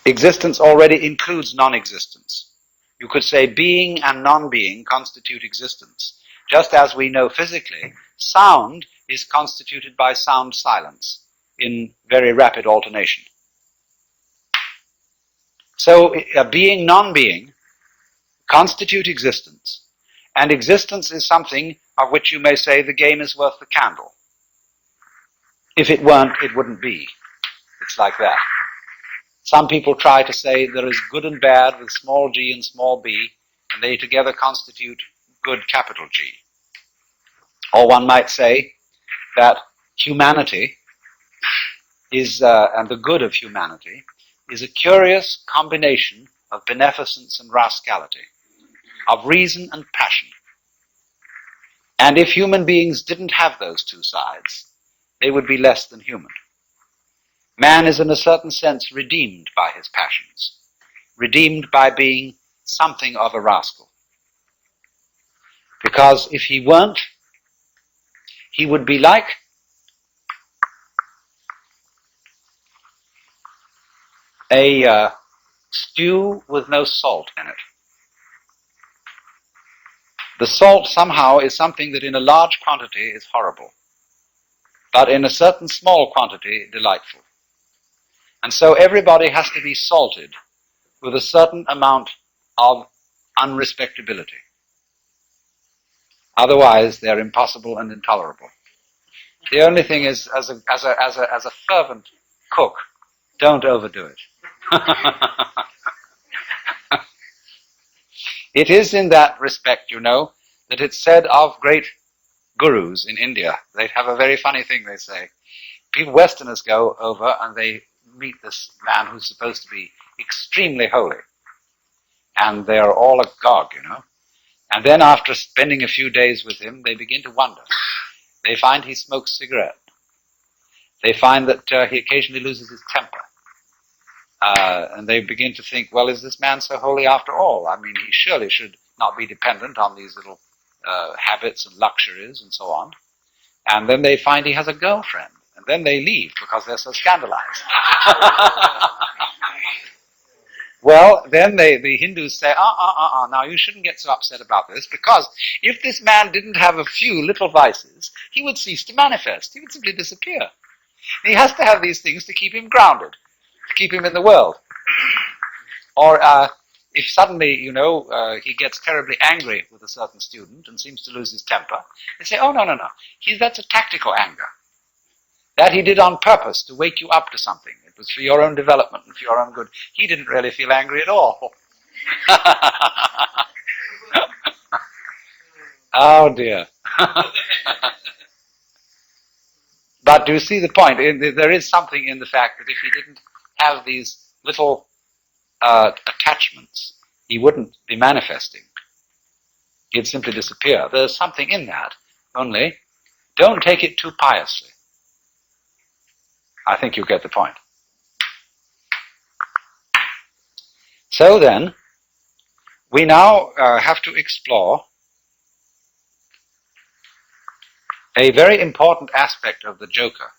existence already includes non-existence. You could say being and non-being constitute existence. Just as we know physically, sound is constituted by sound silence in very rapid alternation. So being, non-being constitute existence. And existence is something of which you may say the game is worth the candle. If it weren't, it wouldn't be. It's like that. Some people try to say there is good and bad with small g and small b, and they together constitute good capital G. Or one might say that humanity is, and the good of humanity, is a curious combination of beneficence and rascality, of reason and passion. And if human beings didn't have those two sides, they would be less than human. Man is in a certain sense redeemed by his passions, redeemed by being something of a rascal. Because if he weren't, he would be like a stew with no salt in it. The salt somehow is something that in a large quantity is horrible, but in a certain small quantity delightful. And so everybody has to be salted with a certain amount of unrespectability. Otherwise, they're impossible and intolerable. The only thing is, as a fervent cook, don't overdo it. It is in that respect, you know, that it's said of great gurus in India. They have a very funny thing they say. People, Westerners, go over and they meet this man who's supposed to be extremely holy. And they are all agog, you know. And then after spending a few days with him, they begin to wonder. They find he smokes cigarette. They find that he occasionally loses his temper. And they begin to think, well, is this man so holy after all? I mean, he surely should not be dependent on these little habits and luxuries and so on. And then they find he has a girlfriend. And then they leave because they're so scandalized. Well, then the Hindus say, now you shouldn't get so upset about this, because if this man didn't have a few little vices, he would cease to manifest. He would simply disappear. And he has to have these things to keep him grounded, to keep him in the world. Or if suddenly, you know, he gets terribly angry with a certain student and seems to lose his temper, they say, oh, no. That's a tactical anger. That he did on purpose to wake you up to something. It was for your own development and for your own good. He didn't really feel angry at all. Oh, dear. But do you see the point? There is something in the fact that if he didn't have these little attachments, he wouldn't be manifesting. He'd simply disappear. There's something in that, only don't take it too piously. I think you get the point. So then, we now have to explore a very important aspect of the Joker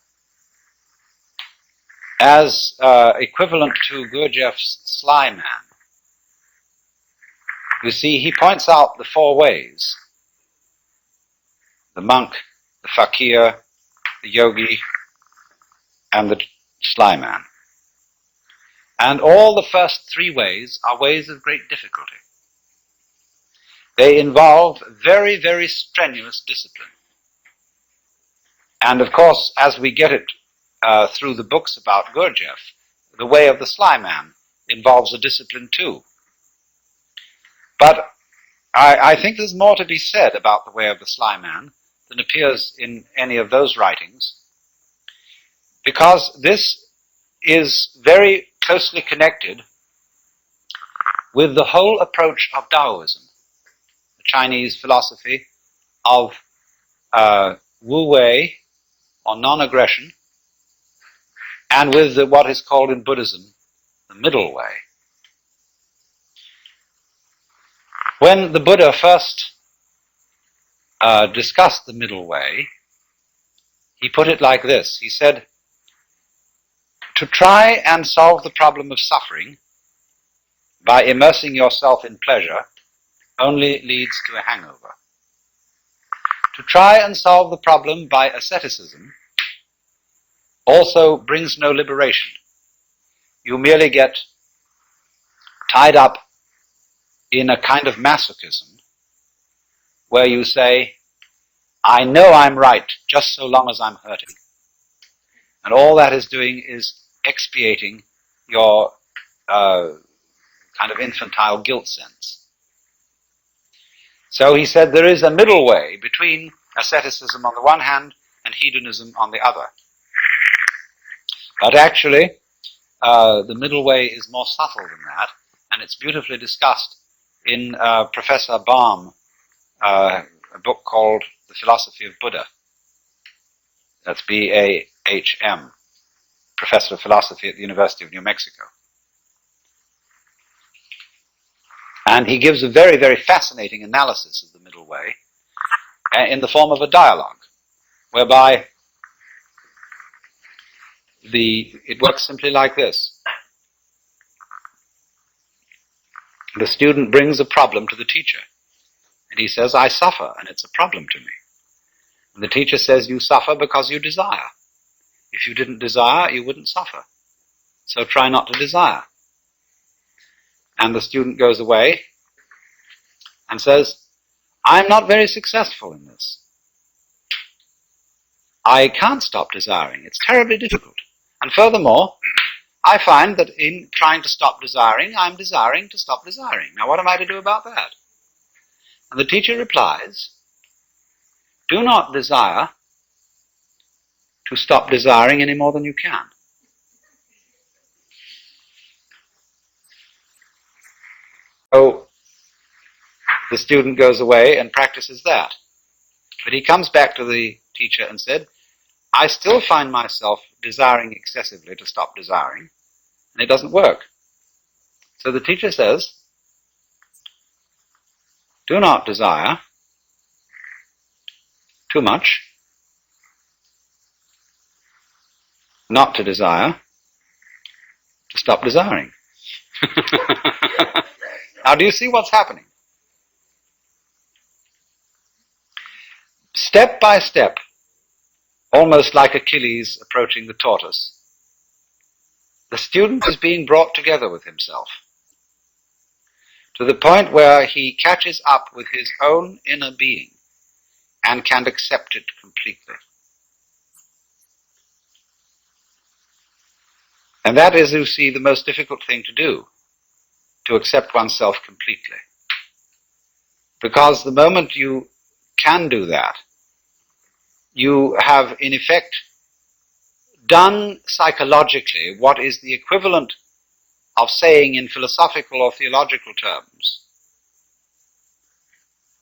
as equivalent to Gurdjieff's sly man. You see, he points out the four ways: the monk, the fakir, the yogi, and the sly man. And all the first three ways are ways of great difficulty. They involve very, very strenuous discipline. And of course, as we get it through the books about Gurdjieff, the way of the sly man involves a discipline too. But I think there's more to be said about the way of the sly man than appears in any of those writings, because this is very closely connected with the whole approach of Taoism, the Chinese philosophy of Wu Wei, or non-aggression, and with what is called in Buddhism the middle way. When the Buddha first discussed the middle way, he put it like this. He said, To try and solve the problem of suffering by immersing yourself in pleasure only leads to a hangover. To try and solve the problem by asceticism also brings no liberation. You merely get tied up in a kind of masochism where you say, I know I'm right just so long as I'm hurting. And all that is doing is expiating your kind of infantile guilt sense. So he said there is a middle way between asceticism on the one hand and hedonism on the other. But actually, the middle way is more subtle than that, and it's beautifully discussed in Professor Baum, a book called The Philosophy of Buddha. That's B-A-H-M, Professor of Philosophy at the University of New Mexico. And he gives a very, very fascinating analysis of the middle way in the form of a dialogue, whereby it works simply like this. The student brings a problem to the teacher, and he says, I suffer, and it's a problem to me. And the teacher says, you suffer because you desire. If you didn't desire, you wouldn't suffer. So try not to desire. And the student goes away and says, I'm not very successful in this. I can't stop desiring. It's terribly difficult. And furthermore, I find that in trying to stop desiring, I'm desiring to stop desiring. Now what am I to do about that? And the teacher replies, do not desire to stop desiring any more than you can. So the student goes away and practices that. But he comes back to the teacher and said, I still find myself desiring excessively to stop desiring, and it doesn't work. So the teacher says, do not desire too much, not to desire, to stop desiring. Now do you see what's happening? Step by step, almost like Achilles approaching the tortoise, the student is being brought together with himself to the point where he catches up with his own inner being and can accept it completely. And that is, you see, the most difficult thing to do, to accept oneself completely. Because the moment you can do that, you have, in effect, done psychologically what is the equivalent of saying in philosophical or theological terms,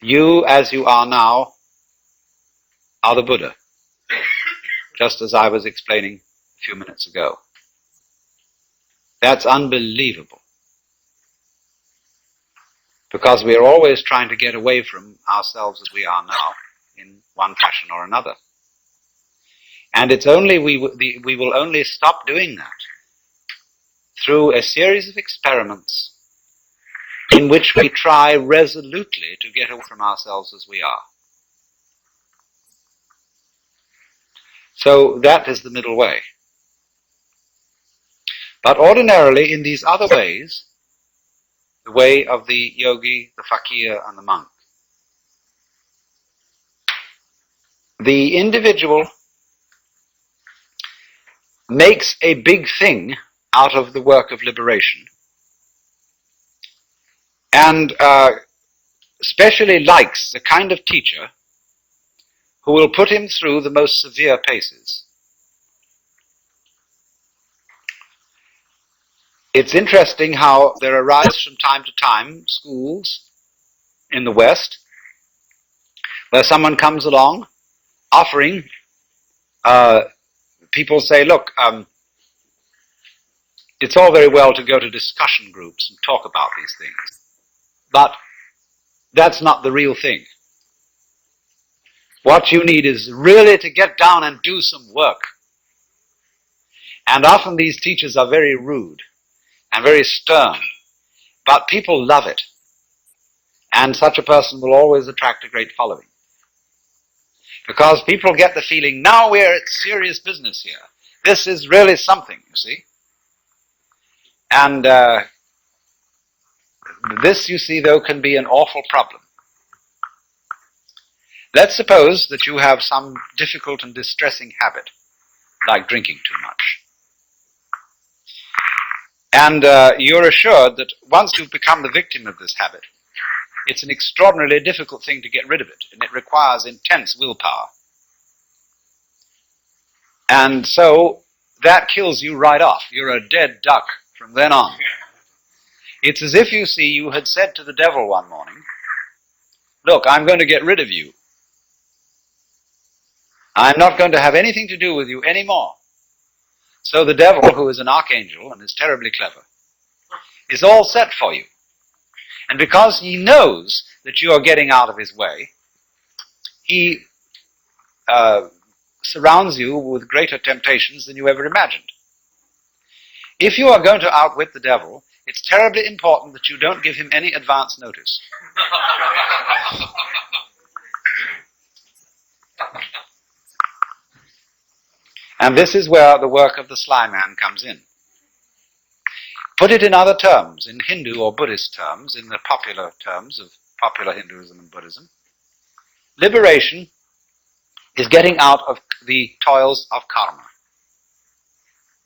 you as you are now are the Buddha, just as I was explaining a few minutes ago. That's unbelievable, because we are always trying to get away from ourselves as we are now in one fashion or another. And it's only we will only stop doing that through a series of experiments in which we try resolutely to get away from ourselves as we are. So that is the middle way. But ordinarily, in these other ways, the way of the yogi, the fakir, and the monk, the individual makes a big thing out of the work of liberation, and especially likes the kind of teacher who will put him through the most severe paces. It's interesting how there arise from time to time schools in the West where someone comes along offering, people say, look, it's all very well to go to discussion groups and talk about these things, but that's not the real thing. What you need is really to get down and do some work. And often these teachers are very rude and very stern, but people love it. And such a person will always attract a great following. Because people get the feeling, now we're at serious business here. This is really something, you see. And this, you see, though, can be an awful problem. Let's suppose that you have some difficult and distressing habit, like drinking too much. And you're assured that once you've become the victim of this habit, it's an extraordinarily difficult thing to get rid of it, and it requires intense willpower. And so that kills you right off. You're a dead duck from then on. It's as if, you see, you had said to the devil one morning, look, I'm going to get rid of you. I'm not going to have anything to do with you anymore. So the devil, who is an archangel and is terribly clever, is all set for you. And because he knows that you are getting out of his way, he surrounds you with greater temptations than you ever imagined. If you are going to outwit the devil, it's terribly important that you don't give him any advance notice. And this is where the work of the sly man comes in. Put it in other terms, in Hindu or Buddhist terms, in the popular terms of popular Hinduism and Buddhism. Liberation is getting out of the toils of karma.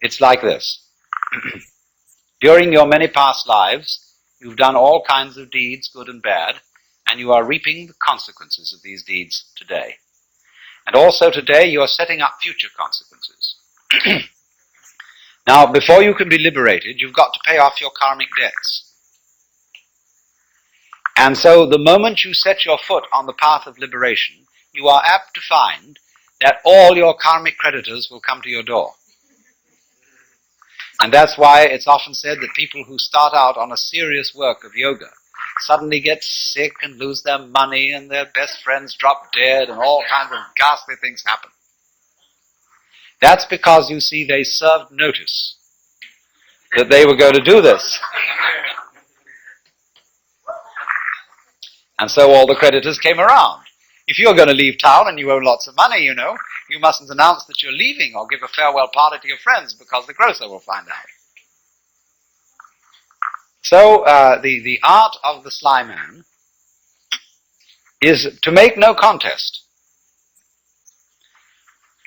It's like this. During your many past lives, you've done all kinds of deeds, good and bad, and you are reaping the consequences of these deeds today. And also today you are setting up future consequences. Now, before you can be liberated, you've got to pay off your karmic debts. And so the moment you set your foot on the path of liberation, you are apt to find that all your karmic creditors will come to your door. And that's why it's often said that people who start out on a serious work of yoga suddenly get sick and lose their money and their best friends drop dead and all kinds of ghastly things happen. That's because, you see, they served notice that they were going to do this. And so all the creditors came around. If you're going to leave town and you owe lots of money, you know, you mustn't announce that you're leaving or give a farewell party to your friends because the grocer will find out. So the art of the sly man is to make no contest,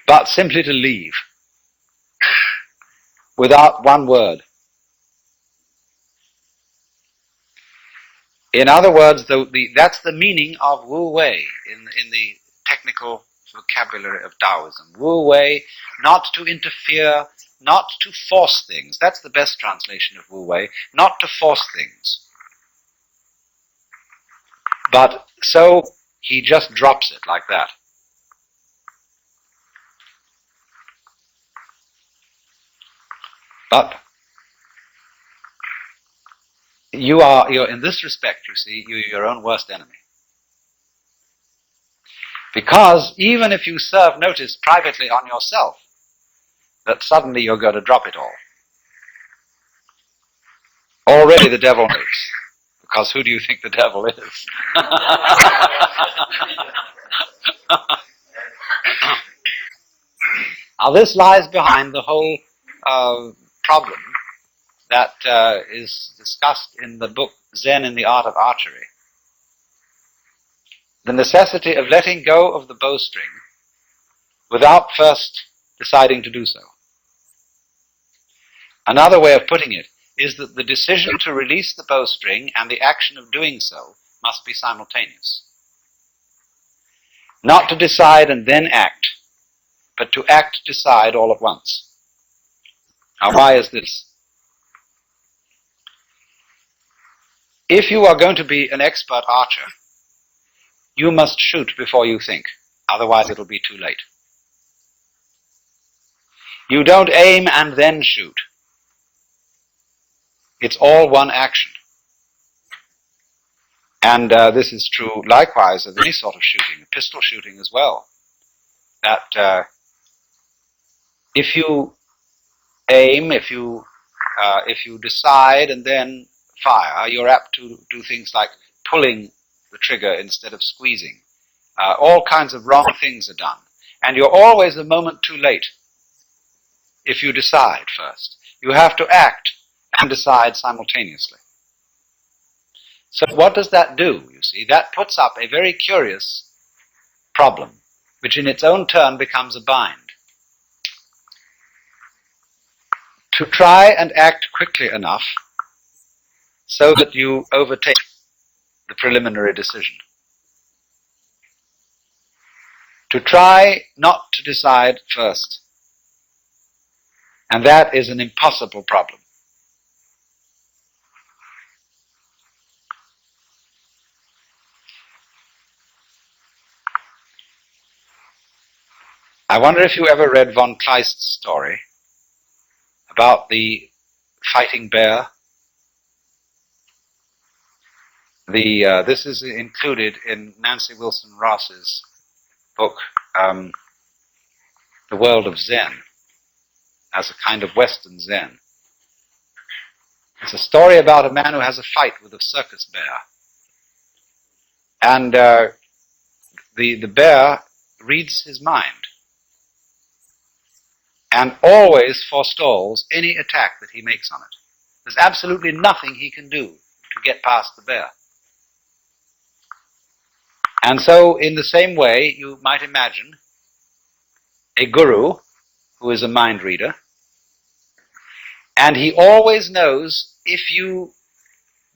but simply to leave without one word. In other words, that's the meaning of Wu Wei in the technical vocabulary of Taoism. Wu Wei, not to interfere, not to force things. That's the best translation of Wu Wei, not to force things. But so he just drops it like that. But you're in this respect, you see, you're your own worst enemy. Because even if you serve notice privately on yourself, that suddenly you're going to drop it all. Already the devil knows. Because who do you think the devil is? Now this lies behind the whole problem that is discussed in the book Zen and the Art of Archery. The necessity of letting go of the bowstring without first deciding to do so. Another way of putting it is that the decision to release the bowstring and the action of doing so must be simultaneous. Not to decide and then act, but to act, decide all at once. Now, why is this? If you are going to be an expert archer, you must shoot before you think, otherwise it'll be too late. You don't aim and then shoot. It's all one action. And this is true likewise of any sort of shooting, pistol shooting as well. That if you aim, if you decide and then fire, you're apt to do things like pulling the trigger instead of squeezing. All kinds of wrong things are done. And you're always a moment too late if you decide first. You have to act and decide simultaneously. So what does that do, you see? That puts up a very curious problem, which in its own turn becomes a bind. To try and act quickly enough so that you overtake the preliminary decision. To try not to decide first. And that is an impossible problem. I wonder if you ever read von Kleist's story about the fighting bear. This is included in Nancy Wilson Ross's book, The World of Zen, as a kind of Western Zen. It's a story about a man who has a fight with a circus bear. And the bear reads his mind and always forestalls any attack that he makes on it. There's absolutely nothing he can do to get past the bear. And so, in the same way, you might imagine a guru who is a mind reader, and he always knows if you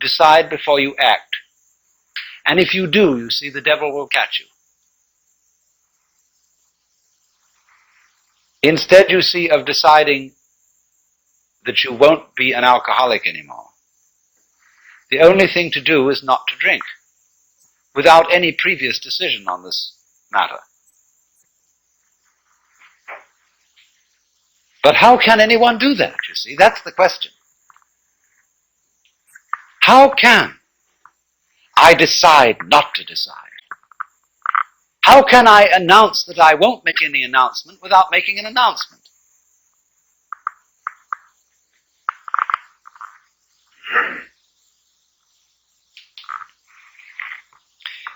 decide before you act, and if you do, you see, the devil will catch you. Instead, you see, of deciding that you won't be an alcoholic anymore, the only thing to do is not to drink, without any previous decision on this matter. But how can anyone do that, you see? That's the question. How can I decide not to decide? How can I announce that I won't make any announcement without making an announcement?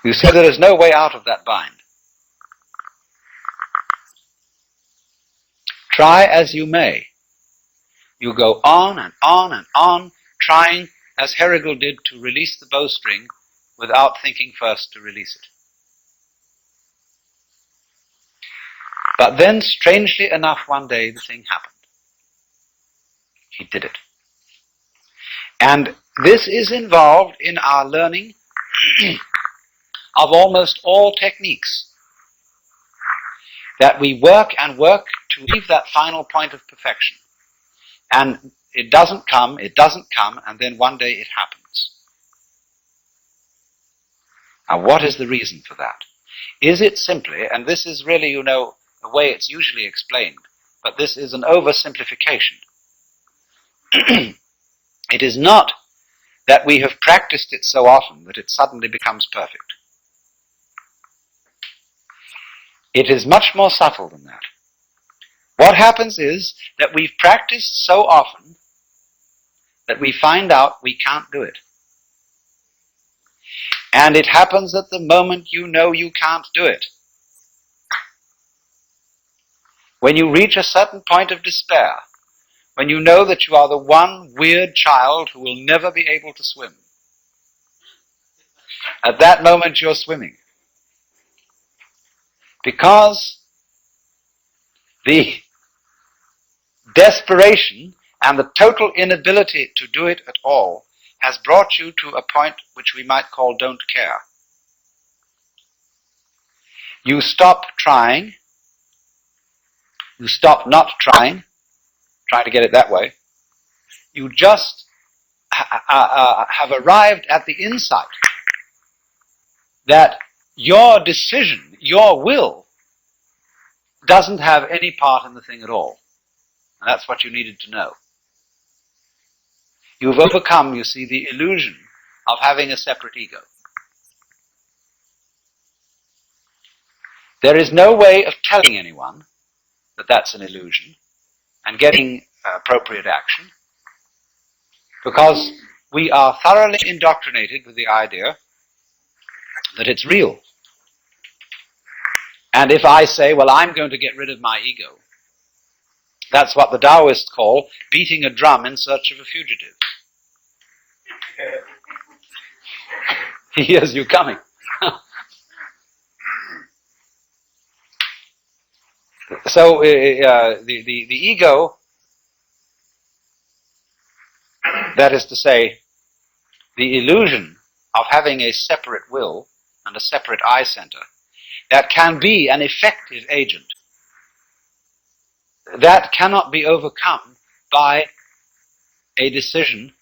You see, there is no way out of that bind. Try as you may, you go on and on and on, trying, as Herrigal did, to release the bowstring without thinking first to release it. But then, strangely enough, one day the thing happened. He did it. And this is involved in our learning of almost all techniques. That we work and work to reach that final point of perfection. And it doesn't come, and then one day it happens. Now, what is the reason for that? Is it simply, and this is really, the way it's usually explained, but this is an oversimplification. It is not that we have practiced it so often that it suddenly becomes perfect. It is much more subtle than that. What happens is that we've practiced so often that we find out we can't do it. And it happens at the moment you know you can't do it. When you reach a certain point of despair, when you know that you are the one weird child who will never be able to swim, at that moment you're swimming. Because the desperation and the total inability to do it at all has brought you to a point which we might call don't care. You stop trying. You stop not trying to get it that way. You just have arrived at the insight that your decision, your will, doesn't have any part in the thing at all. And that's what you needed to know. You've overcome, you see, the illusion of having a separate ego. There is no way of telling anyone that that's an illusion and getting appropriate action, because we are thoroughly indoctrinated with the idea that it's real. And if I say, well, I'm going to get rid of my ego, that's what the Taoists call beating a drum in search of a fugitive. He hears you coming. So the ego, that is to say, the illusion of having a separate will and a separate I center, that can be an effective agent, that cannot be overcome by a decision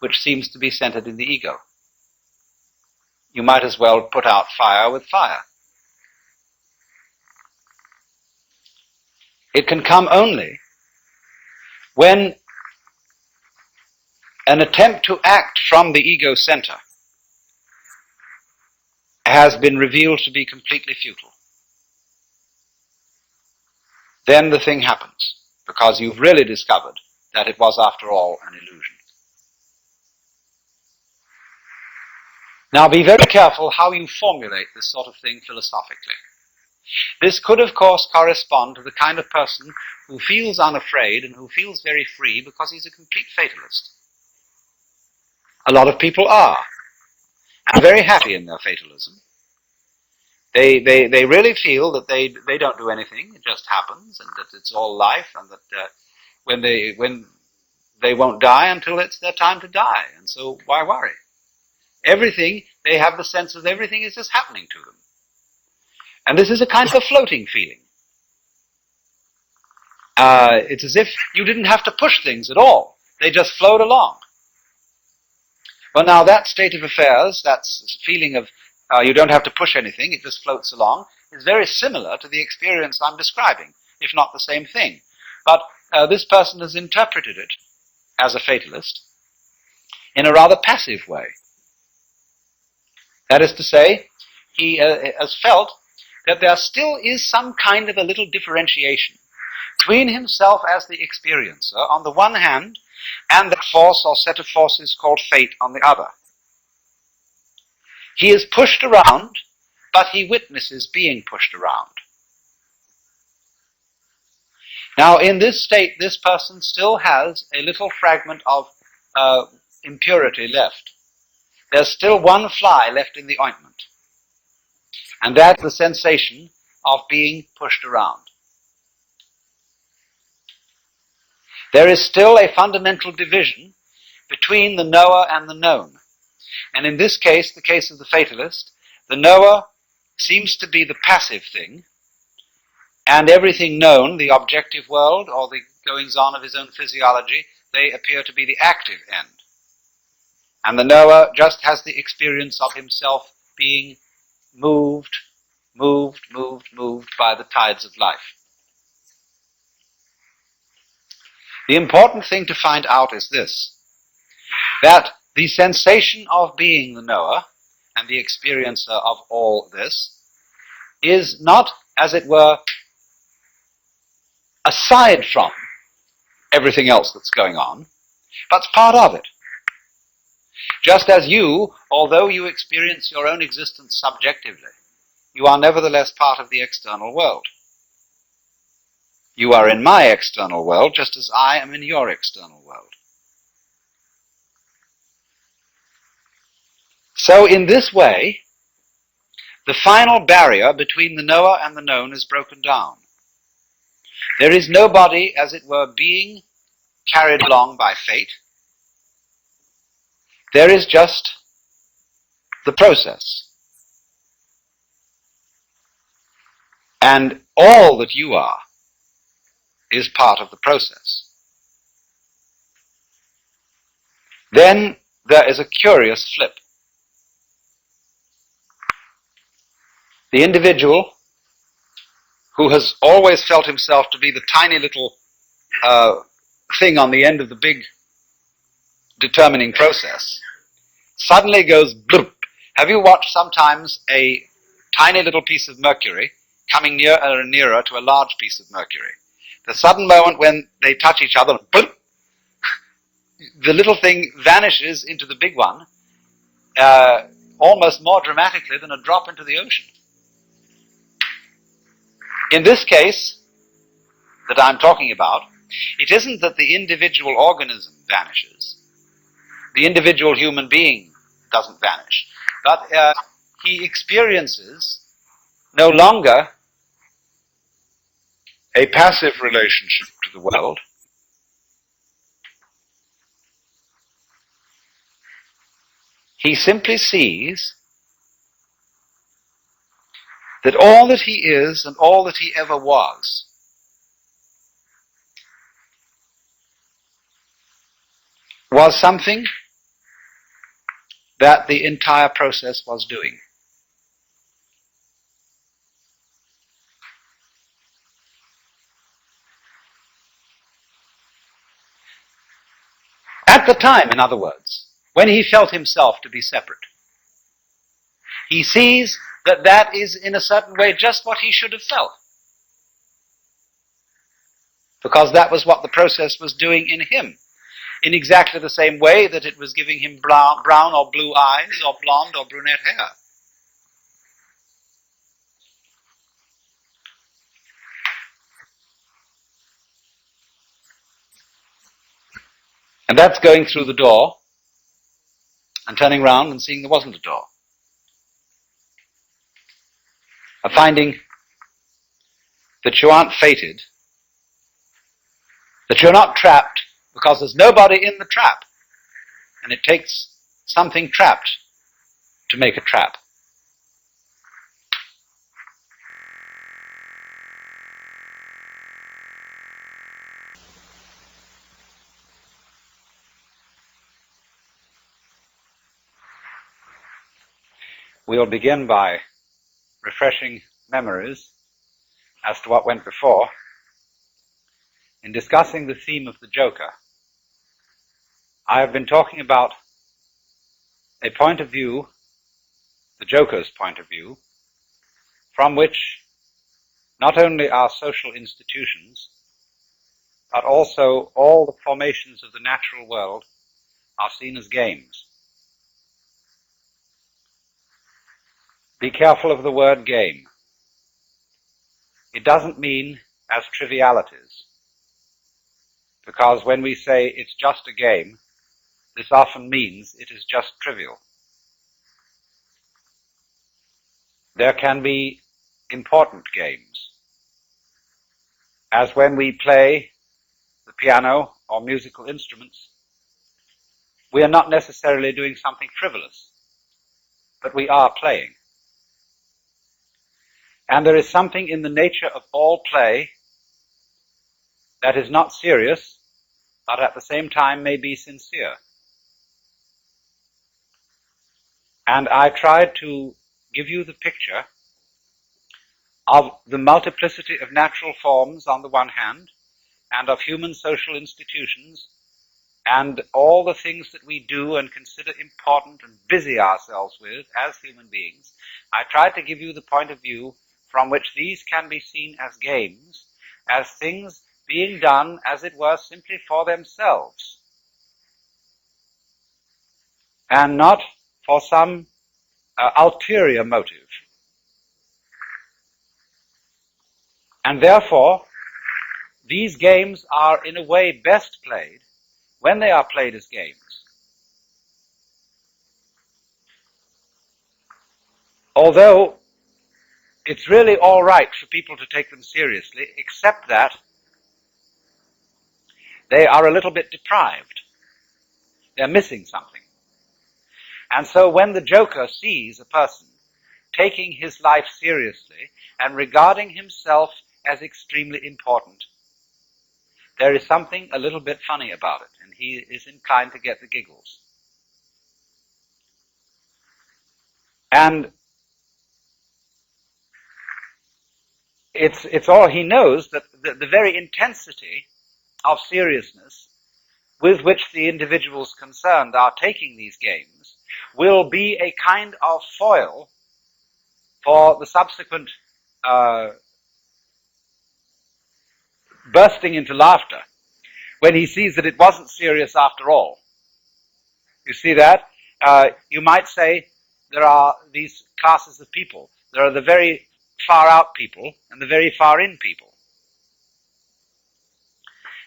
which seems to be centered in the ego. You might as well put out fire with fire. It can come only when an attempt to act from the ego center has been revealed to be completely futile. Then the thing happens, because you've really discovered that it was, after all, an illusion. Now, be very careful how you formulate this sort of thing philosophically. This could, of course, correspond to the kind of person who feels unafraid and who feels very free because he's a complete fatalist. A lot of people are, and very happy in their fatalism. They really feel that they don't do anything, it just happens, and that it's all life, and that when they won't die until it's their time to die, and so why worry? Everything, they have the sense that everything is just happening to them. And this is a kind of a floating feeling. It's as if you didn't have to push things at all. They just flowed along. Well, now that state of affairs, that feeling of you don't have to push anything, it just floats along, is very similar to the experience I'm describing, if not the same thing. But this person has interpreted it as a fatalist in a rather passive way. That is to say, he has felt that there still is some kind of a little differentiation between himself as the experiencer on the one hand, and that force or set of forces called fate on the other. He is pushed around, but he witnesses being pushed around. Now, in this state, this person still has a little fragment of impurity left. There's still one fly left in the ointment. And that's the sensation of being pushed around. There is still a fundamental division between the knower and the known. And in this case, the case of the fatalist, the knower seems to be the passive thing, and everything known, the objective world or the goings-on of his own physiology, they appear to be the active end. And the knower just has the experience of himself being moved by the tides of life. The important thing to find out is this, that the sensation of being the knower and the experiencer of all this is not, as it were, aside from everything else that's going on, but it's part of it. Just as you, although you experience your own existence subjectively, you are nevertheless part of the external world. You are in my external world just as I am in your external world. So in this way, the final barrier between the knower and the known is broken down. There is nobody, as it were, being carried along by fate. There is just the process. And all that you are is part of the process. Then there is a curious flip. The individual who has always felt himself to be the tiny little thing on the end of the big determining process suddenly goes bloop. Have you watched sometimes a tiny little piece of mercury coming nearer and nearer to a large piece of mercury? The sudden moment when they touch each other, boom, the little thing vanishes into the big one, almost more dramatically than a drop into the ocean. In this case that I'm talking about, it isn't that the individual organism vanishes. The individual human being doesn't vanish. But he experiences no longer a passive relationship to the world. He simply sees that all that he is and all that he ever was something that the entire process was doing. At the time, in other words, when he felt himself to be separate, he sees that that is in a certain way just what he should have felt. Because that was what the process was doing in him, in exactly the same way that it was giving him brown or blue eyes or blonde or brunette hair. And that's going through the door and turning round and seeing there wasn't a door. Of finding that you aren't fated, that you're not trapped because there's nobody in the trap. And it takes something trapped to make a trap. We'll begin by refreshing memories as to what went before. In discussing the theme of the Joker, I have been talking about a point of view, the Joker's point of view, from which not only our social institutions, but also all the formations of the natural world are seen as games. Be careful of the word game. It doesn't mean as trivialities, because when we say it's just a game, this often means it is just trivial. There can be important games, as when we play the piano or musical instruments. We are not necessarily doing something frivolous, but we are playing. And there is something in the nature of all play that is not serious, but at the same time may be sincere. And I tried to give you the picture of the multiplicity of natural forms on the one hand, and of human social institutions, and all the things that we do and consider important and busy ourselves with as human beings. I tried to give you the point of view from which these can be seen as games, as things being done, as it were, simply for themselves, and not for some ulterior motive. And therefore, these games are in a way best played when they are played as games. Although it's really all right for people to take them seriously, except that they are a little bit deprived. They're missing something. And so when the Joker sees a person taking his life seriously and regarding himself as extremely important, there is something a little bit funny about it, and he is inclined to get the giggles. And it's all he knows, that the very intensity of seriousness with which the individuals concerned are taking these games will be a kind of foil for the subsequent bursting into laughter when he sees that it wasn't serious after all. You see that? You might say there are these classes of people. There are the very far out people and the very far in people.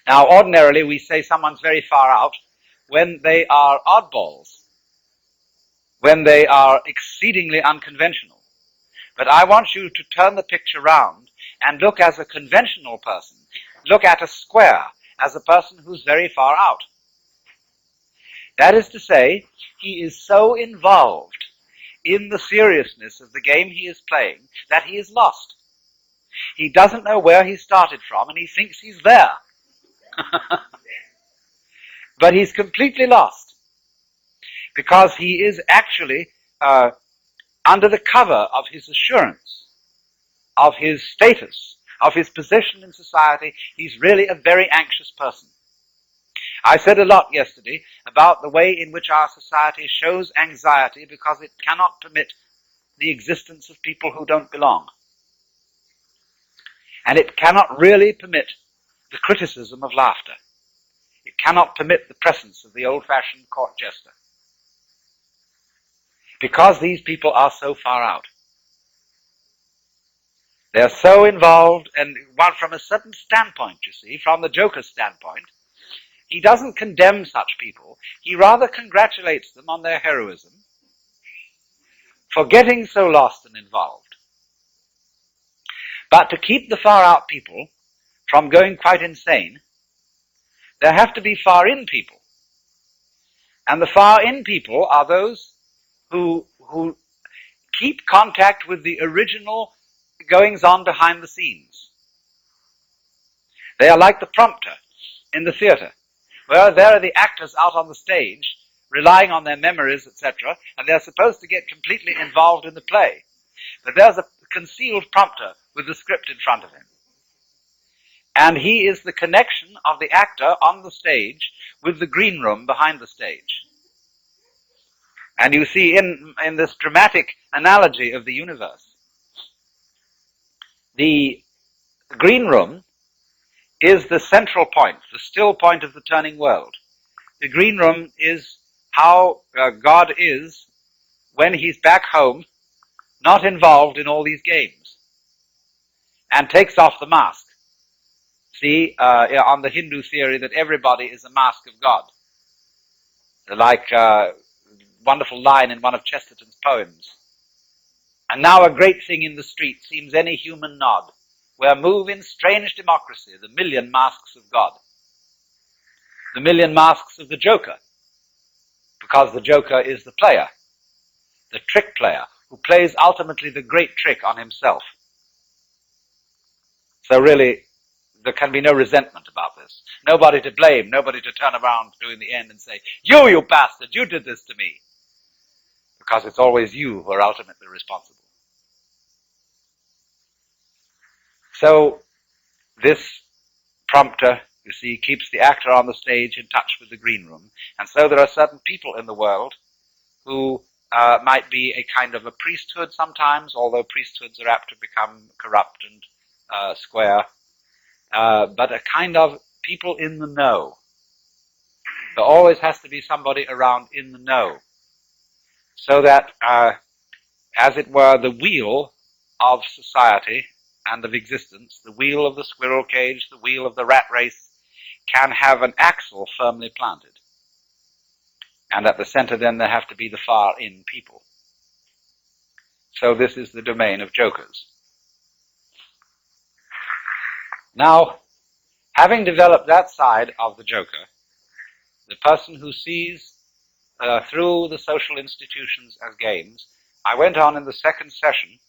Now, ordinarily, we say someone's very far out when they are oddballs, when they are exceedingly unconventional. But I want you to turn the picture round and look as a conventional person. Look at a square as a person who's very far out. That is to say, he is so involved in the seriousness of the game he is playing that he is lost. He doesn't know where he started from, and he thinks he's there. But he's completely lost, because he is actually under the cover of his assurance, of his status, of his position in society. He's really a very anxious person. I said a lot yesterday about the way in which our society shows anxiety because it cannot permit the existence of people who don't belong. And it cannot really permit the criticism of laughter. It cannot permit the presence of the old-fashioned court jester. Because these people are so far out. They're so involved, and one from a certain standpoint, you see, from the Joker's standpoint, he doesn't condemn such people. He rather congratulates them on their heroism for getting so lost and involved. But to keep the far-out people from going quite insane, there have to be far-in people. And the far-in people are those who keep contact with the original goings-on behind the scenes. They are like the prompter in the theater, where there are the actors out on the stage, relying on their memories, etc., and they're supposed to get completely involved in the play. But there's a concealed prompter with the script in front of him. And he is the connection of the actor on the stage with the green room behind the stage. And you see in this dramatic analogy of the universe, the green room is the central point, the still point of the turning world. The green room is how God is when he's back home, not involved in all these games, and takes off the mask. See, on the Hindu theory that everybody is a mask of God. Like a wonderful line in one of Chesterton's poems. And now a great thing in the street seems any human nod, where move in strange democracy the million masks of God. The million masks of the Joker, because the Joker is the player, the trick player, who plays ultimately the great trick on himself. So really, there can be no resentment about this. Nobody to blame, nobody to turn around in the end and say, you bastard, you did this to me. Because it's always you who are ultimately responsible. So, this prompter, you see, keeps the actor on the stage in touch with the green room. And so there are certain people in the world who might be a kind of a priesthood sometimes, although priesthoods are apt to become corrupt and square, but a kind of people in the know. There always has to be somebody around in the know, so that, as it were, the wheel of society and of existence, the wheel of the squirrel cage, the wheel of the rat race, can have an axle firmly planted. And at the center then there have to be the far-in people. So this is the domain of jokers. Now, having developed that side of the joker, the person who sees through the social institutions as games, I went on in the second session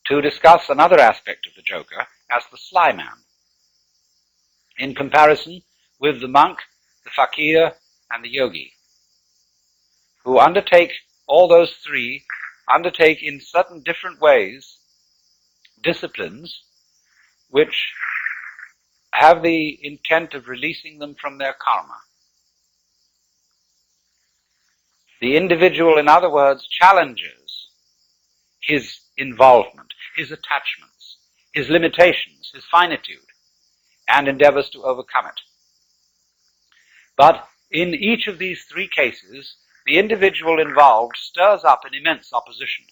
to discuss another aspect of the joker as the sly man, in comparison with the monk, the fakir, and the yogi, who undertake all those three, undertake in certain different ways disciplines which have the intent of releasing them from their karma. The individual, in other words, challenges his involvement, his attachments, his limitations, his finitude, and endeavors to overcome it. But in each of these three cases, the individual involved stirs up an immense opposition,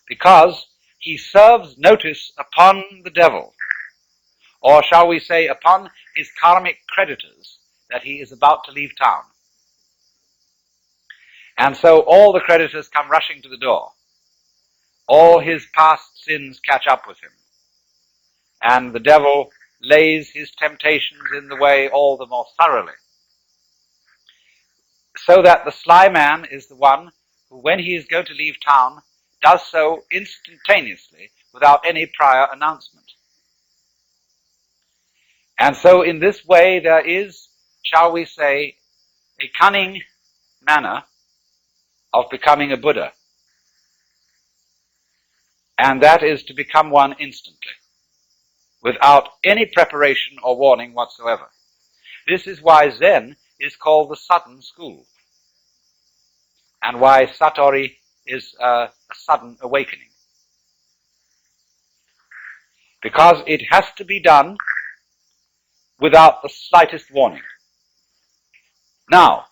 because he serves notice upon the devil, or shall we say upon his karmic creditors, that he is about to leave town. And so all the creditors come rushing to the door. All his past sins catch up with him. And the devil lays his temptations in the way all the more thoroughly. So that the sly man is the one who, when he is going to leave town, does so instantaneously without any prior announcement. And so in this way there is, shall we say, a cunning manner of becoming a Buddha. And that is to become one instantly, without any preparation or warning whatsoever. This is why Zen is called the sudden school, and why Satori is a sudden awakening. Because it has to be done without the slightest warning. Now,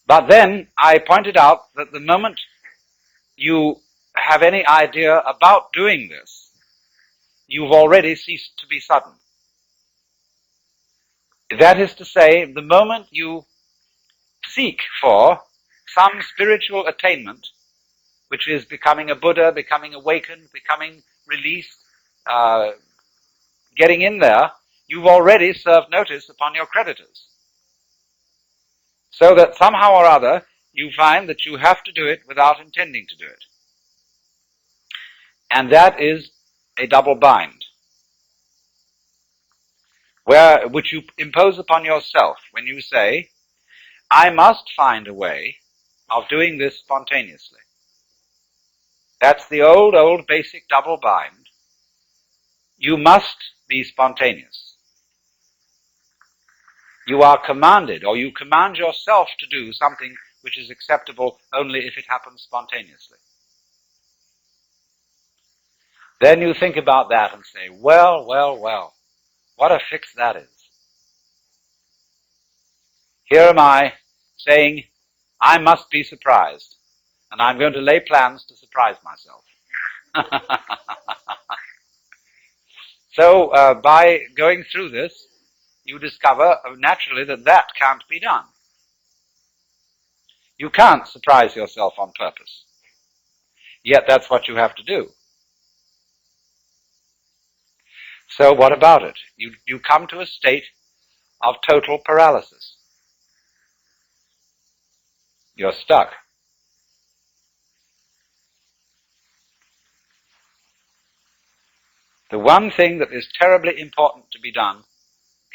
but then I pointed out that the moment you have any idea about doing this, you've already ceased to be sudden. That is to say, the moment you seek for some spiritual attainment, which is becoming a Buddha, becoming awakened, becoming released, getting in there, you've already served notice upon your creditors. So that somehow or other, you find that you have to do it without intending to do it. And that is a double bind, which you impose upon yourself when you say, I must find a way of doing this spontaneously. That's the old basic double bind. You must be spontaneous. You are commanded, or you command yourself to do something which is acceptable only if it happens spontaneously. Then you think about that and say, well, what a fix that is. Here am I saying, I must be surprised, and I'm going to lay plans to surprise myself. So by going through this, you discover naturally that can't be done. You can't surprise yourself on purpose. Yet that's what you have to do. So what about it? You come to a state of total paralysis. You're stuck. The one thing that is terribly important to be done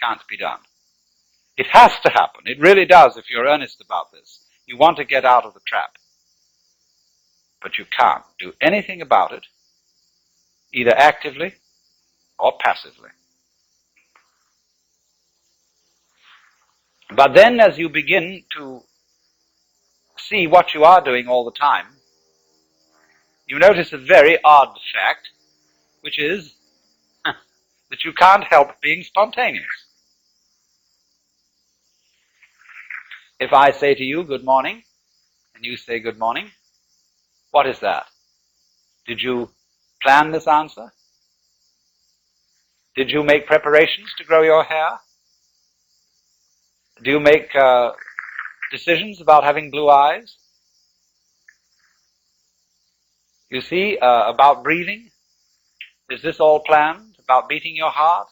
can't be done. It has to happen. It really does if you're earnest about this. You want to get out of the trap. But you can't do anything about it, either actively or passively. But then as you begin to see what you are doing all the time, you notice a very odd fact, which is that you can't help being spontaneous. If I say to you, good morning, and you say good morning, what is that? Did you plan this answer? Did you make preparations to grow your hair? Do you make decisions about having blue eyes? You see, about breathing? Is this all planned? About beating your heart?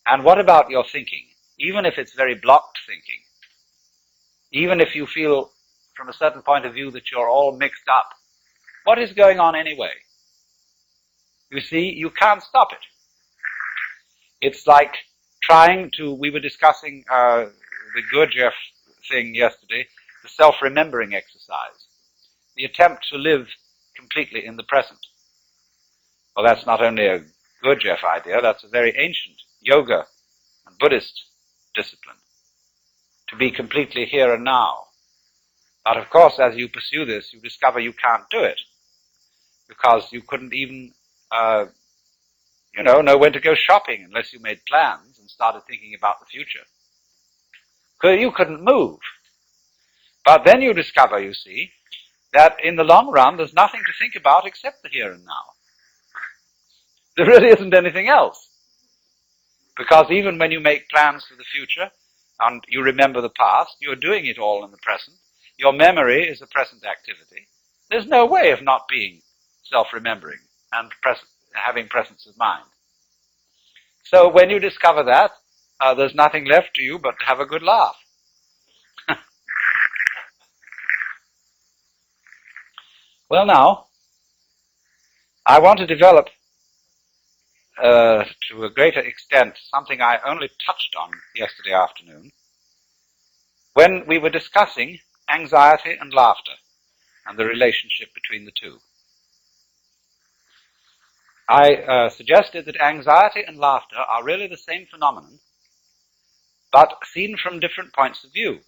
And what about your thinking? Even if it's very blocked thinking, even if you feel from a certain point of view that you're all mixed up, what is going on anyway? You see, you can't stop it. It's like trying to, we were discussing the Gurdjieff thing yesterday, the self-remembering exercise, the attempt to live completely in the present. Well, that's not only a Gurdjieff idea, that's a very ancient yoga and Buddhist discipline, to be completely here and now. But of course, as you pursue this, you discover you can't do it, because you couldn't even, know when to go shopping unless you made plans and started thinking about the future. Because you couldn't move. But then you discover, you see, that in the long run, there's nothing to think about except the here and now. There really isn't anything else. Because even when you make plans for the future and you remember the past, you're doing it all in the present. Your memory is a present activity. There's no way of not being self-remembering and having presence of mind. So when you discover that, there's nothing left to you but to have a good laugh. Well, now, I want to develop to a greater extent something I only touched on yesterday afternoon when we were discussing anxiety and laughter and the relationship between the two. I suggested that anxiety and laughter are really the same phenomenon, but seen from different points of view.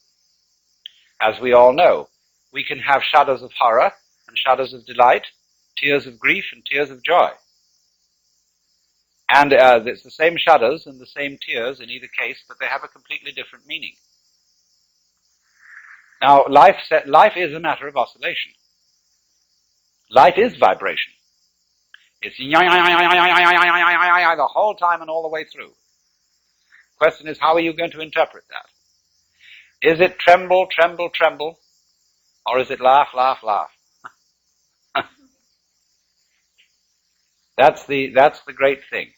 As we all know, we can have shudders of horror and shudders of delight, tears of grief and tears of joy. And it's the same shudders and the same tears in either case, but they have a completely different meaning. Now, life is a matter of oscillation. Life is vibration. It's the whole time and all the way through. The question is, how are you going to interpret that? Is it tremble, tremble, tremble, or is it laugh, laugh, laugh? That's the great thing.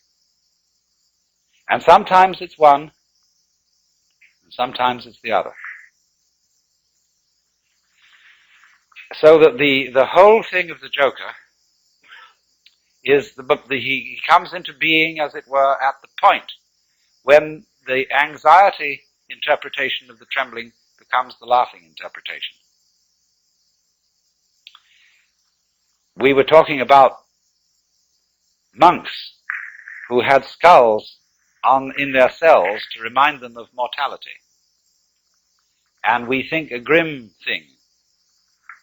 And sometimes it's one, and sometimes it's the other. So that the whole thing of the Joker is he comes into being, as it were, at the point when the anxiety interpretation of the trembling becomes the laughing interpretation. We were talking about monks who had skulls in their cells to remind them of mortality. And we think a grim thing.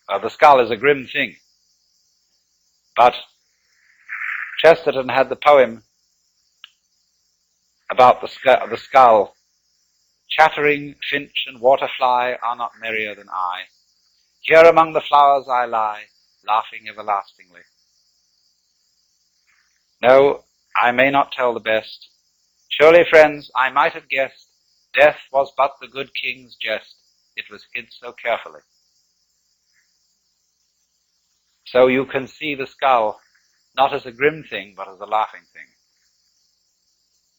The skull is a grim thing. But Chesterton had the poem about the skull. Chattering finch and waterfly are not merrier than I. Here among the flowers I lie, laughing everlastingly. No, I may not tell the best. Surely, friends, I might have guessed, death was but the good king's jest. It was hid so carefully. So you can see the skull not as a grim thing, but as a laughing thing.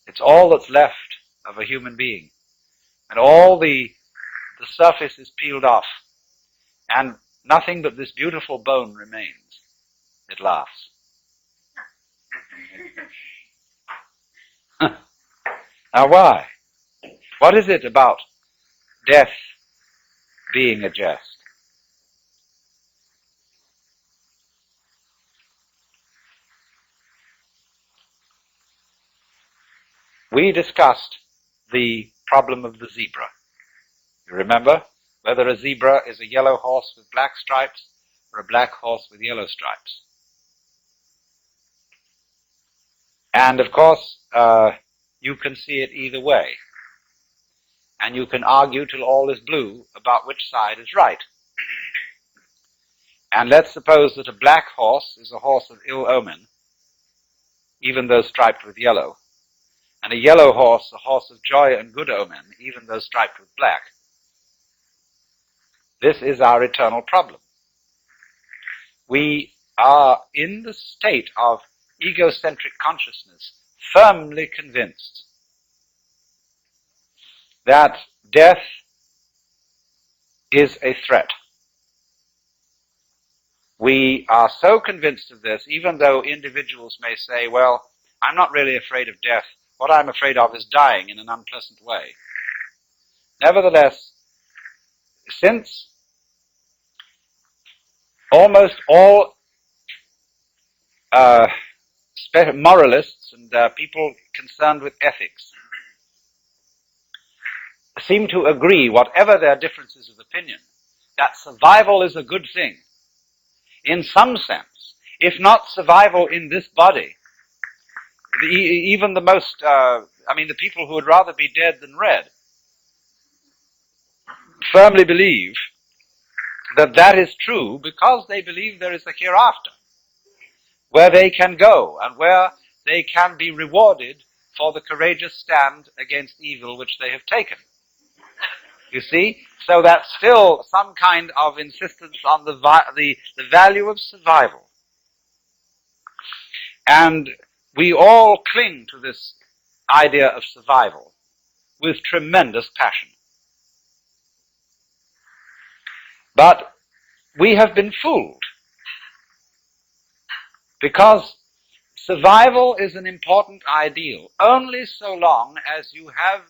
It's all that's left of a human being. And all the surface is peeled off, and nothing but this beautiful bone remains. It laughs. Now why? What is it about death being a jest? We discussed the problem of the zebra. You remember? Whether a zebra is a yellow horse with black stripes or a black horse with yellow stripes. And of course, you can see it either way. And you can argue till all is blue about which side is right. And let's suppose that a black horse is a horse of ill omen, even though striped with yellow, and a yellow horse a horse of joy and good omen, even though striped with black. This is our eternal problem. We are in the state of egocentric consciousness, firmly convinced that death is a threat. We are so convinced of this, even though individuals may say, well, I'm not really afraid of death. What I'm afraid of is dying in an unpleasant way. Nevertheless, since almost all moralists and people concerned with ethics seem to agree, whatever their differences of opinion, that survival is a good thing. In some sense, if not survival in this body, even the most, the people who would rather be dead than red, firmly believe that that is true because they believe there is a hereafter, where they can go and where they can be rewarded for the courageous stand against evil which they have taken. You see? So that's still some kind of insistence on the value of survival. And we all cling to this idea of survival with tremendous passion. But we have been fooled, because survival is an important ideal only so long as you have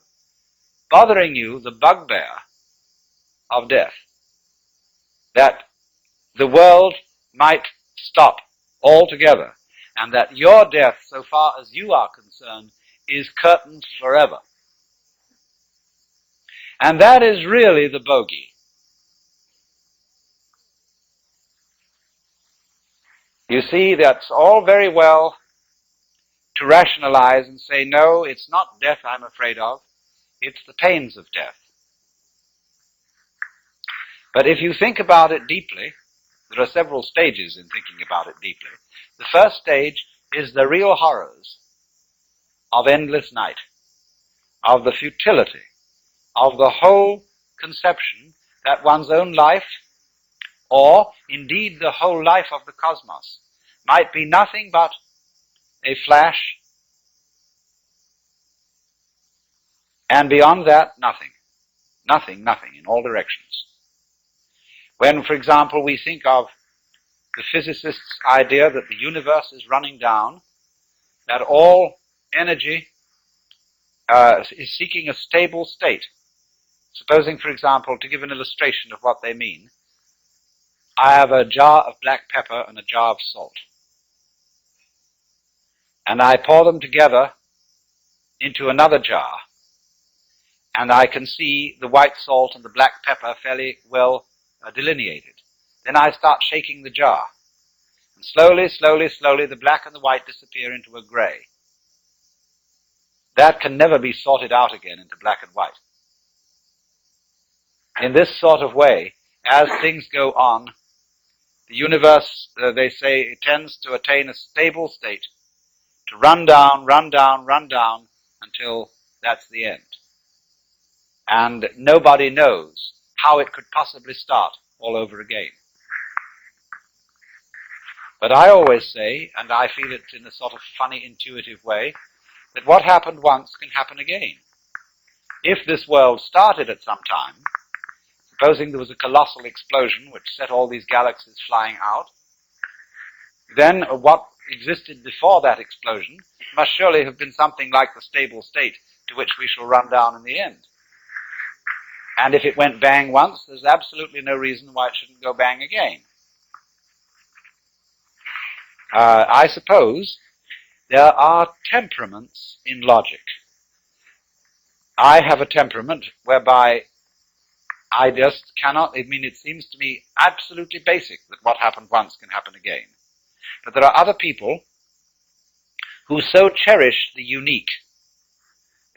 bothering you the bugbear of death, that the world might stop altogether, and that your death, so far as you are concerned, is curtained forever. And that is really the bogey. You see, that's all very well to rationalize and say, no, it's not death I'm afraid of, it's the pains of death. But if you think about it deeply, there are several stages in thinking about it deeply. The first stage is the real horrors of endless night, of the futility, of the whole conception that one's own life, or indeed the whole life of the cosmos, might be nothing but a flash, and beyond that, nothing. Nothing, nothing, in all directions. When, for example, we think of the physicist's idea that the universe is running down, that all energy is seeking a stable state. Supposing, for example, to give an illustration of what they mean, I have a jar of black pepper and a jar of salt, and I pour them together into another jar, and I can see the white salt and the black pepper fairly well delineated. Then I start shaking the jar, and slowly, slowly, slowly the black and the white disappear into a gray. That can never be sorted out again into black and white. In this sort of way, as things go on, the universe, they say, it tends to attain a stable state, to run down, run down, run down, until that's the end. And nobody knows how it could possibly start all over again. But I always say, and I feel it in a sort of funny, intuitive way, that what happened once can happen again. If this world started at some time, supposing there was a colossal explosion which set all these galaxies flying out, then what existed before that explosion must surely have been something like the stable state to which we shall run down in the end. And if it went bang once, there's absolutely no reason why it shouldn't go bang again. I suppose there are temperaments in logic. I have a temperament whereby I just cannot, it seems to me absolutely basic that what happened once can happen again. But there are other people who so cherish the unique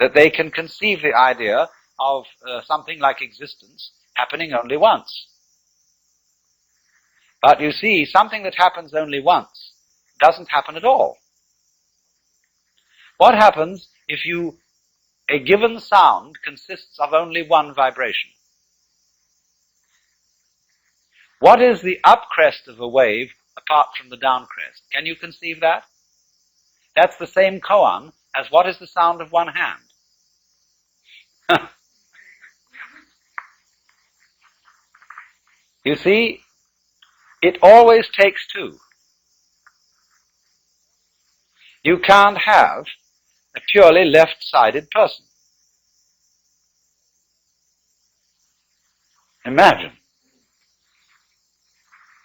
that they can conceive the idea of something like existence happening only once. But you see, something that happens only once doesn't happen at all. What happens if a given sound consists of only one vibration? What is the upcrest of a wave apart from the downcrest? Can you conceive that? That's the same koan as what is the sound of one hand. You see, it always takes two. You can't have a purely left-sided person. Imagine.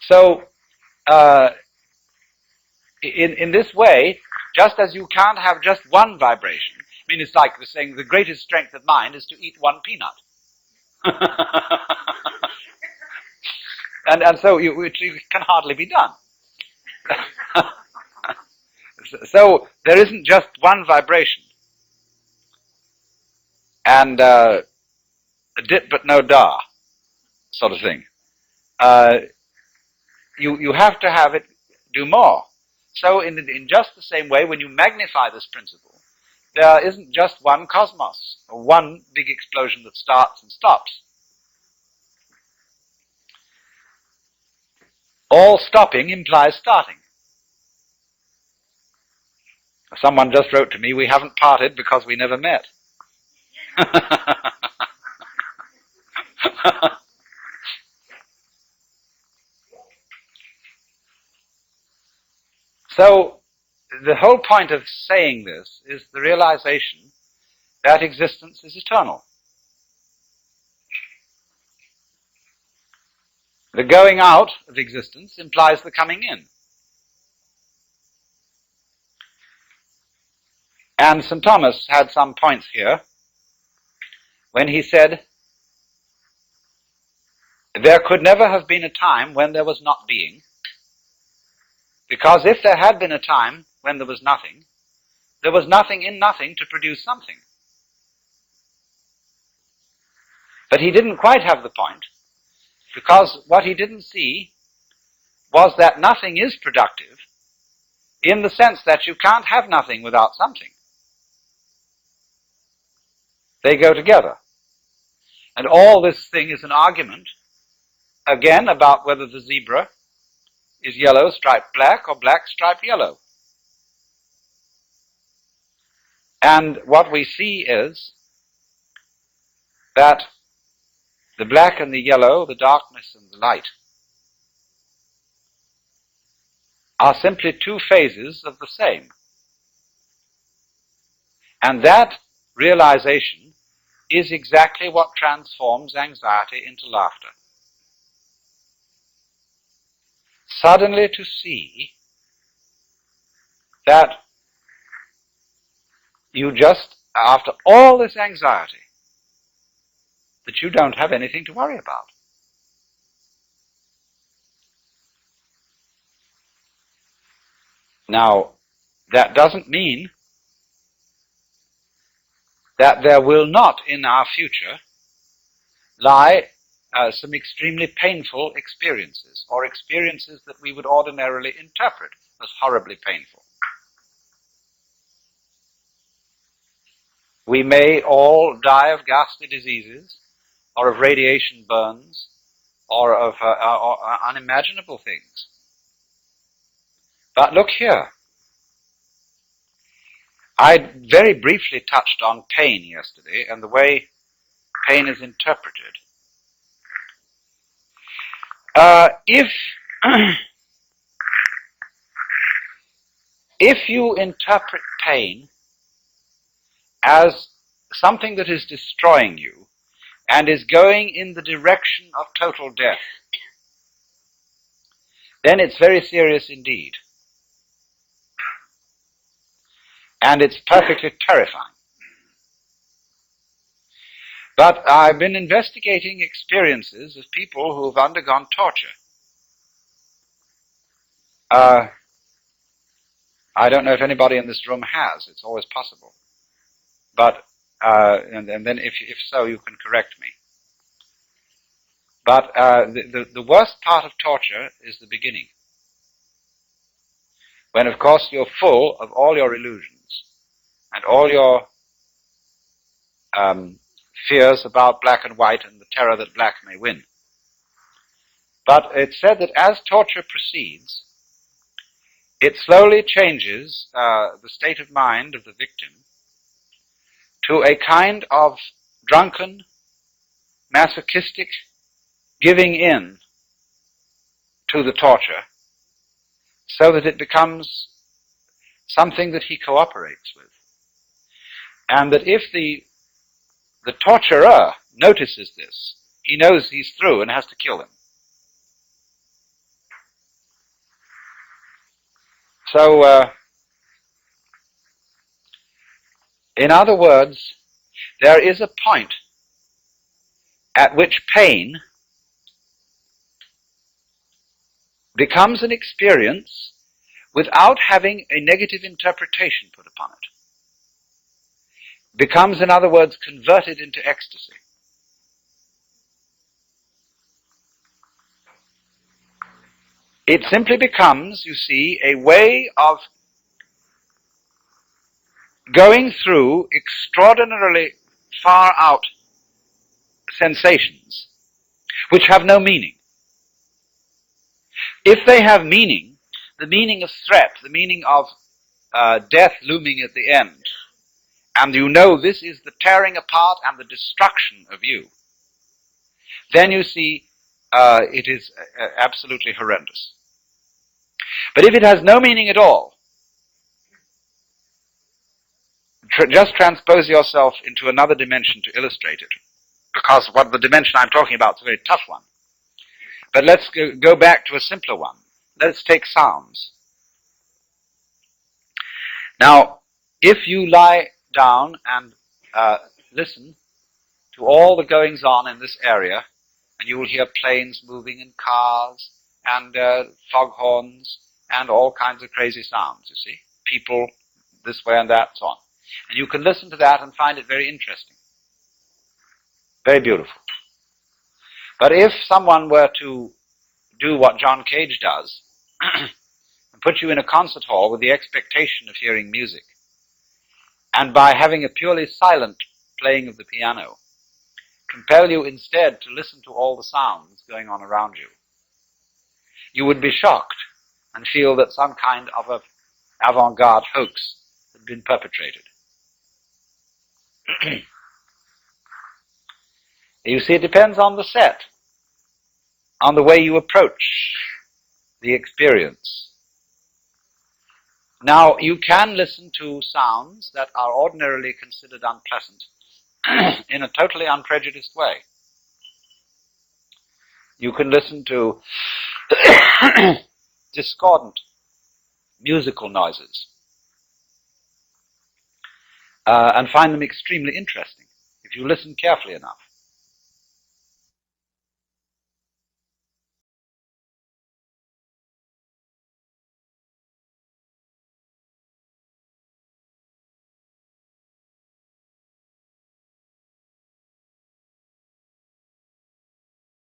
So, in this way, just as you can't have just one vibration, it's like saying the greatest strength of mind is to eat one peanut. And so it can hardly be done. So there isn't just one vibration and a dip but no da sort of thing. You have to have it do more. So in just the same way, when you magnify this principle, there isn't just one cosmos, or one big explosion that starts and stops. All stopping implies starting. Someone just wrote to me, we haven't parted because we never met. So the whole point of saying this is the realization that existence is eternal. The going out of existence implies the coming in. And St. Thomas had some points here when he said, there could never have been a time when there was not being, because if there had been a time when there was nothing in nothing to produce something. But he didn't quite have the point, because what he didn't see was that nothing is productive in the sense that you can't have nothing without something. They go together. And all this thing is an argument, again, about whether the zebra is yellow striped black or black striped yellow. And what we see is that the black and the yellow, the darkness and the light, are simply two phases of the same. And that realization is exactly what transforms anxiety into laughter. Suddenly to see that you just, after all this anxiety, that you don't have anything to worry about. Now, that doesn't mean that there will not in our future lie some extremely painful experiences, or experiences that we would ordinarily interpret as horribly painful. We may all die of ghastly diseases, or of radiation burns, or of unimaginable things. But look here. I very briefly touched on pain yesterday and the way pain is interpreted. If you interpret pain as something that is destroying you and is going in the direction of total death, then it's very serious indeed. And it's perfectly terrifying. But I've been investigating experiences of people who have undergone torture. I don't know if anybody in this room has. It's always possible. But and then if so, you can correct me. But the worst part of torture is the beginning, when of course you're full of all your illusions and all your fears about black and white and the terror that black may win. But it's said that as torture proceeds, it slowly changes the state of mind of the victim to a kind of drunken, masochistic giving in to the torture, so that it becomes something that he cooperates with. And that if the torturer notices this, he knows he's through and has to kill him. So, in other words, there is a point at which pain becomes an experience without having a negative interpretation put upon it. Becomes, in other words, converted into ecstasy. It simply becomes, you see, a way of going through extraordinarily far out sensations which have no meaning. If they have meaning, the meaning of threat, the meaning of death looming at the end, and you know this is the tearing apart and the destruction of you, then you see it is absolutely horrendous. But if it has no meaning at all, just transpose yourself into another dimension to illustrate it, because what the dimension I'm talking about is a very tough one. But let's go back to a simpler one. Let's take sounds. Now, if you lie down and listen to all the goings on in this area, and you will hear planes moving and cars and foghorns and all kinds of crazy sounds, you see, people this way and that, so on. And you can listen to that and find it very interesting, very beautiful. But if someone were to do what John Cage does, and put you in a concert hall with the expectation of hearing music, and by having a purely silent playing of the piano, compel you instead to listen to all the sounds going on around you, you would be shocked and feel that some kind of an avant-garde hoax had been perpetrated. You see, it depends on the set, on the way you approach the experience. Now, you can listen to sounds that are ordinarily considered unpleasant in a totally unprejudiced way. You can listen to discordant musical noises and find them extremely interesting if you listen carefully enough.